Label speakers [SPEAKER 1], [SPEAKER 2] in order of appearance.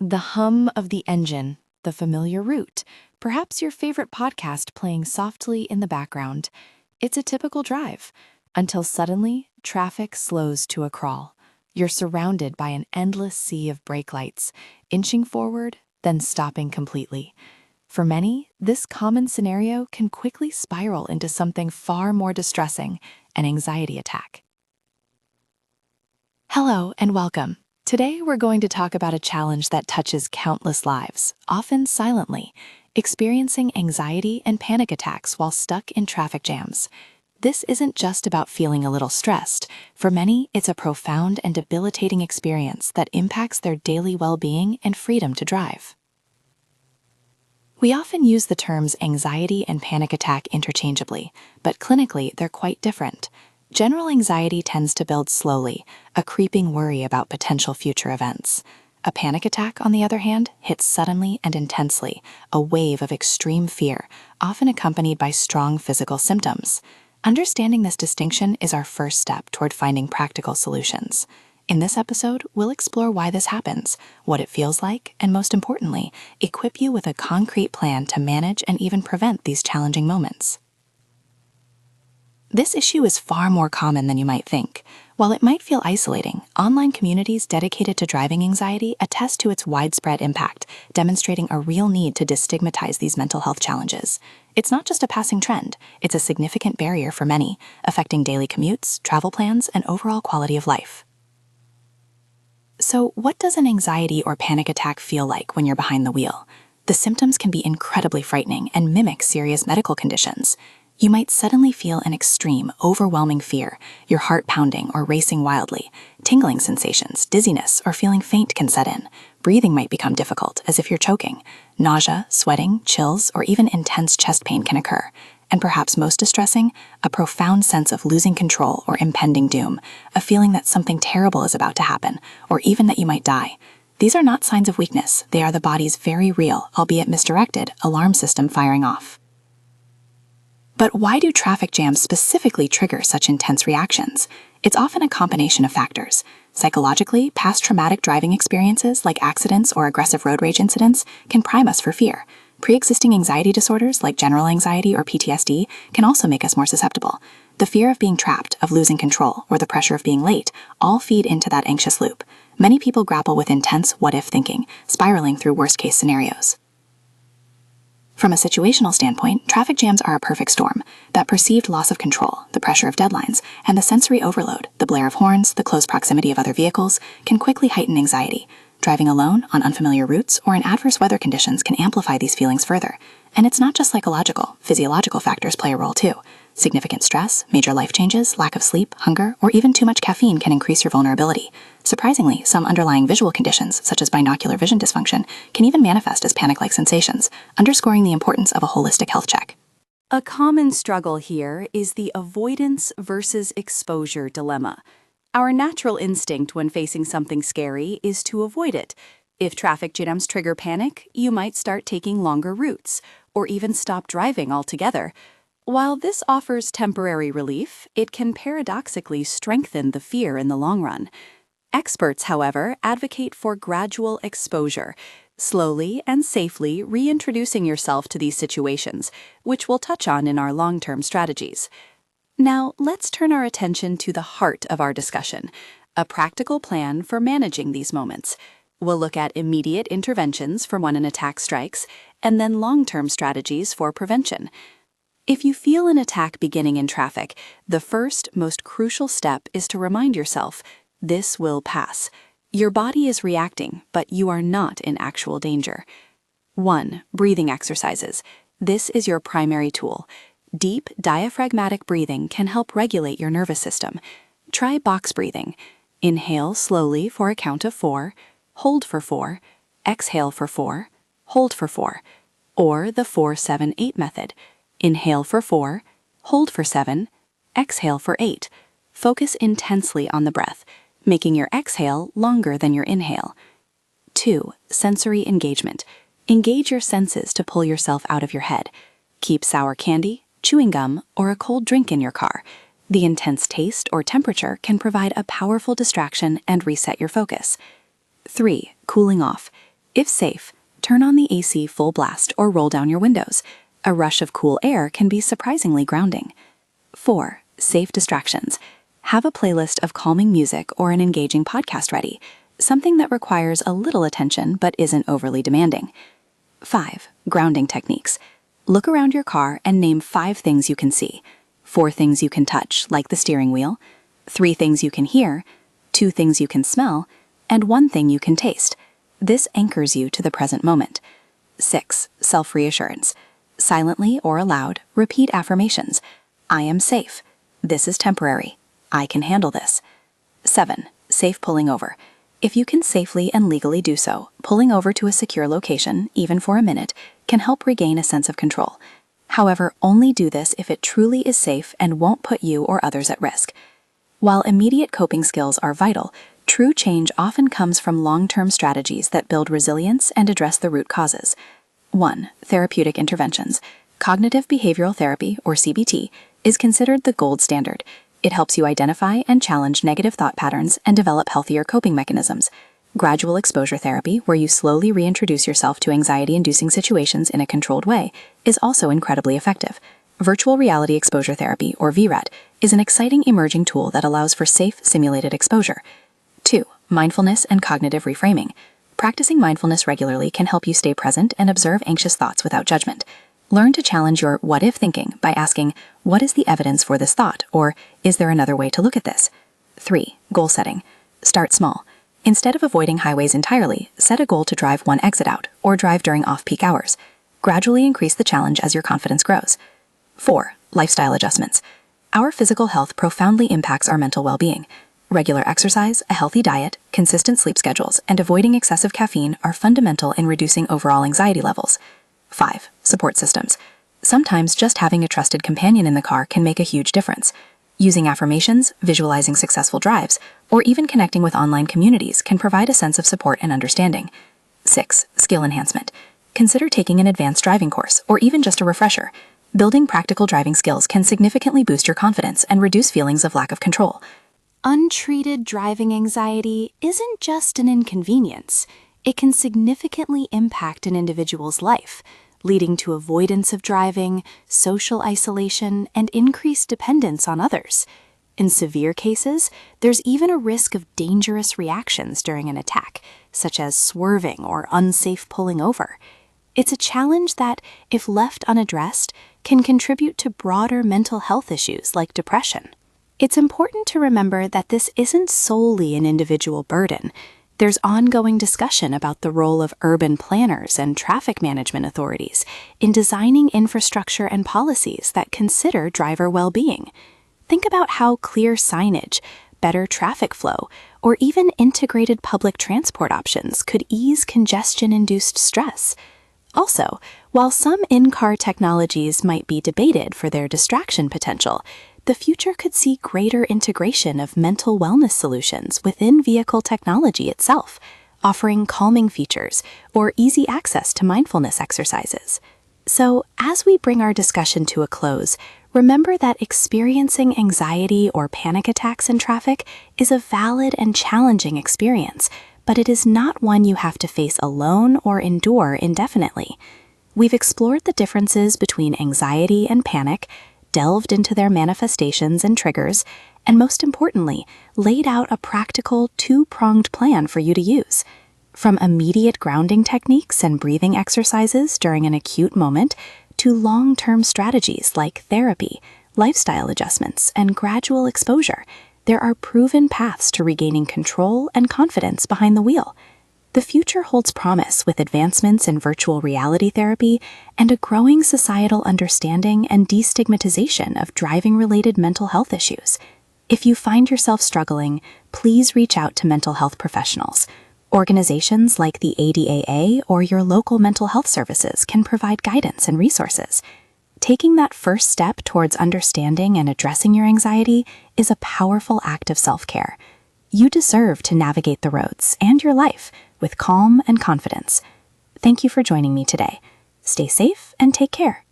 [SPEAKER 1] The hum of the engine, the familiar route, perhaps your favorite podcast playing softly in the background. It's a typical drive, until suddenly traffic slows to a crawl. You're surrounded by an endless sea of brake lights, inching forward, then stopping completely. For many, this common scenario can quickly spiral into something far more distressing, an anxiety attack. Hello and welcome. Today we're going to talk about a challenge that touches countless lives, often silently, experiencing anxiety and panic attacks while stuck in traffic jams. This isn't just about feeling a little stressed. For many, it's a profound and debilitating experience that impacts their daily well-being and freedom to drive. We often use the terms anxiety and panic attack interchangeably, but clinically they're quite different. General anxiety tends to build slowly, a creeping worry about potential future events. A panic attack, on the other hand, hits suddenly and intensely, a wave of extreme fear, often accompanied by strong physical symptoms. Understanding this distinction is our first step toward finding practical solutions. In this episode, we'll explore why this happens, what it feels like, and most importantly, equip you with a concrete plan to manage and even prevent these challenging moments. This issue is far more common than you might think. While it might feel isolating, online communities dedicated to driving anxiety attest to its widespread impact, demonstrating a real need to destigmatize these mental health challenges. It's not just a passing trend, it's a significant barrier for many, affecting daily commutes, travel plans, and overall quality of life. So, what does an anxiety or panic attack feel like when you're behind the wheel? The symptoms can be incredibly frightening and mimic serious medical conditions. You might suddenly feel an extreme, overwhelming fear, your heart pounding or racing wildly. Tingling sensations, dizziness, or feeling faint can set in. Breathing might become difficult, as if you're choking. Nausea, sweating, chills, or even intense chest pain can occur. And perhaps most distressing, a profound sense of losing control or impending doom, a feeling that something terrible is about to happen, or even that you might die. These are not signs of weakness, they are the body's very real, albeit misdirected, alarm system firing off. But why do traffic jams specifically trigger such intense reactions? It's often a combination of factors. Psychologically, past traumatic driving experiences like accidents or aggressive road rage incidents can prime us for fear. Pre-existing anxiety disorders like general anxiety or PTSD can also make us more susceptible. The fear of being trapped, of losing control, or the pressure of being late all feed into that anxious loop. Many people grapple with intense what-if thinking, spiraling through worst-case scenarios. From a situational standpoint, traffic jams are a perfect storm. That perceived loss of control, the pressure of deadlines, and the sensory overload, the blare of horns, the close proximity of other vehicles, can quickly heighten anxiety. Driving alone, on unfamiliar routes, or in adverse weather conditions can amplify these feelings further. And it's not just psychological, physiological factors play a role too. Significant stress, major life changes, lack of sleep, hunger, or even too much caffeine can increase your vulnerability. Surprisingly, some underlying visual conditions, such as binocular vision dysfunction, can even manifest as panic-like sensations, underscoring the importance of a holistic health check.
[SPEAKER 2] A common struggle here is the avoidance versus exposure dilemma. Our natural instinct when facing something scary is to avoid it. If traffic jams trigger panic, you might start taking longer routes, or even stop driving altogether. While this offers temporary relief, it can paradoxically strengthen the fear in the long run. Experts, however, advocate for gradual exposure, slowly and safely reintroducing yourself to these situations, which we'll touch on in our long-term strategies. Now, let's turn our attention to the heart of our discussion, a practical plan for managing these moments. We'll look at immediate interventions for when an attack strikes, and then long-term strategies for prevention. If you feel an attack beginning in traffic, the first, most crucial step is to remind yourself, this will pass. Your body is reacting, but you are not in actual danger. 1. Breathing exercises. This is your primary tool. Deep, diaphragmatic breathing can help regulate your nervous system. Try box breathing. Inhale slowly for a count of 4, hold for 4, exhale for 4, hold for 4, or the 4-7-8 method. Inhale for 4, hold for 7, exhale for 8. Focus intensely on the breath, making your exhale longer than your inhale. 2. Sensory engagement. Engage your senses to pull yourself out of your head. Keep sour candy, chewing gum, or a cold drink in your car. The intense taste or temperature can provide a powerful distraction and reset your focus. 3. Cooling off.
[SPEAKER 1] If safe, turn on the AC full blast or roll down your windows. A rush of cool air can be surprisingly grounding. 4. Safe distractions. Have a playlist of calming music or an engaging podcast ready, something that requires a little attention but isn't overly demanding. 5. Grounding techniques. Look around your car and name 5 things you can see, 4 things you can touch, like the steering wheel, 3 things you can hear, 2 things you can smell, and 1 thing you can taste. This anchors you to the present moment. 6. Self-reassurance. Silently or aloud, repeat affirmations. I am safe. This is temporary. I can handle this. 7. Safe pulling over. If you can safely and legally do so, pulling over to a secure location, even for a minute, can help regain a sense of control. However, only do this if it truly is safe and won't put you or others at risk. While immediate coping skills are vital, true change often comes from long-term strategies that build resilience and address the root causes. 1. Therapeutic interventions. Cognitive behavioral therapy, or CBT, is considered the gold standard. It helps you identify and challenge negative thought patterns and develop healthier coping mechanisms. Gradual exposure therapy, where you slowly reintroduce yourself to anxiety-inducing situations in a controlled way, is also incredibly effective. Virtual reality exposure therapy, or VRET, is an exciting emerging tool that allows for safe, simulated exposure. 2. Mindfulness and cognitive reframing. Practicing mindfulness regularly can help you stay present and observe anxious thoughts without judgment. Learn to challenge your what-if thinking by asking, what is the evidence for this thought, or is there another way to look at this? 3. Goal setting. Start small. Instead of avoiding highways entirely, set a goal to drive 1 exit out, or drive during off-peak hours. Gradually increase the challenge as your confidence grows. 4. Lifestyle adjustments. Our physical health profoundly impacts our mental well-being. Regular exercise, a healthy diet, consistent sleep schedules, and avoiding excessive caffeine are fundamental in reducing overall anxiety levels. 5. Support systems. Sometimes just having a trusted companion in the car can make a huge difference. Using affirmations, visualizing successful drives, or even connecting with online communities can provide a sense of support and understanding. 6. Skill enhancement. Consider taking an advanced driving course, or even just a refresher. Building practical driving skills can significantly boost your confidence and reduce feelings of lack of control. Untreated driving anxiety isn't just an inconvenience. It can significantly impact an individual's life, leading to avoidance of driving, social isolation, and increased dependence on others. In severe cases, there's even a risk of dangerous reactions during an attack, such as swerving or unsafe pulling over. It's a challenge that, if left unaddressed, can contribute to broader mental health issues like depression. It's important to remember that this isn't solely an individual burden. There's ongoing discussion about the role of urban planners and traffic management authorities in designing infrastructure and policies that consider driver well-being. Think about how clear signage, better traffic flow, or even integrated public transport options could ease congestion-induced stress. Also, while some in-car technologies might be debated for their distraction potential, the future could see greater integration of mental wellness solutions within vehicle technology itself, offering calming features or easy access to mindfulness exercises. So, as we bring our discussion to a close, remember that experiencing anxiety or panic attacks in traffic is a valid and challenging experience, but it is not one you have to face alone or endure indefinitely. We've explored the differences between anxiety and panic, delved into their manifestations and triggers, and most importantly, laid out a practical two-pronged plan for you to use. From immediate grounding techniques and breathing exercises during an acute moment to long-term strategies like therapy, lifestyle adjustments, and gradual exposure, there are proven paths to regaining control and confidence behind the wheel. The future holds promise with advancements in virtual reality therapy and a growing societal understanding and destigmatization of driving-related mental health issues. If you find yourself struggling, please reach out to mental health professionals. Organizations like the ADAA or your local mental health services can provide guidance and resources. Taking that first step towards understanding and addressing your anxiety is a powerful act of self-care. You deserve to navigate the roads and your life with calm and confidence. Thank you for joining me today. Stay safe and take care.